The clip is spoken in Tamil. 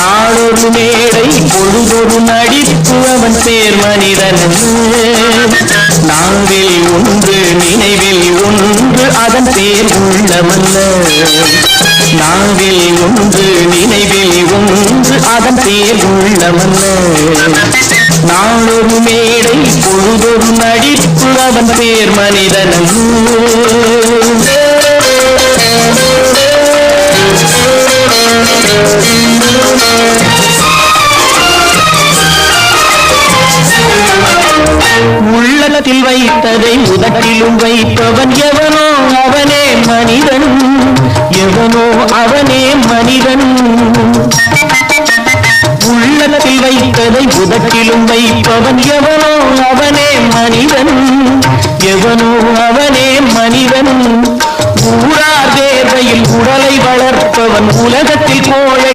நாளொரு மேடை பொழுதொரு நடிப்பு அவன் பேர் மனிதன் நாவில் ஒன்று நினைவில் ஒன்று அதன் பேர் உள்ளமல்ல நாவில் ஒன்று நினைவில் ஒன்று அதன் பேர் உள்ளமல்ல நாளொரு மேடை பொழுதொரு நடிப்பு அவன் பேர் மனிதன் உள்ளத்தில் வைத்ததை உதட்டிலும் வைப்பவன் எவனோ அவனே மனிதன் எவனோ அவனே மனிதன் உள்ளத்தில் வைத்ததை உதட்டிலும் வைப்பவன் எவனோ அவனே மனிதன் எவனோ அவனே மனிதன் ஊரார் தேவையில் உடலை வளர்ப்பவன் உலகத்தில் கோழை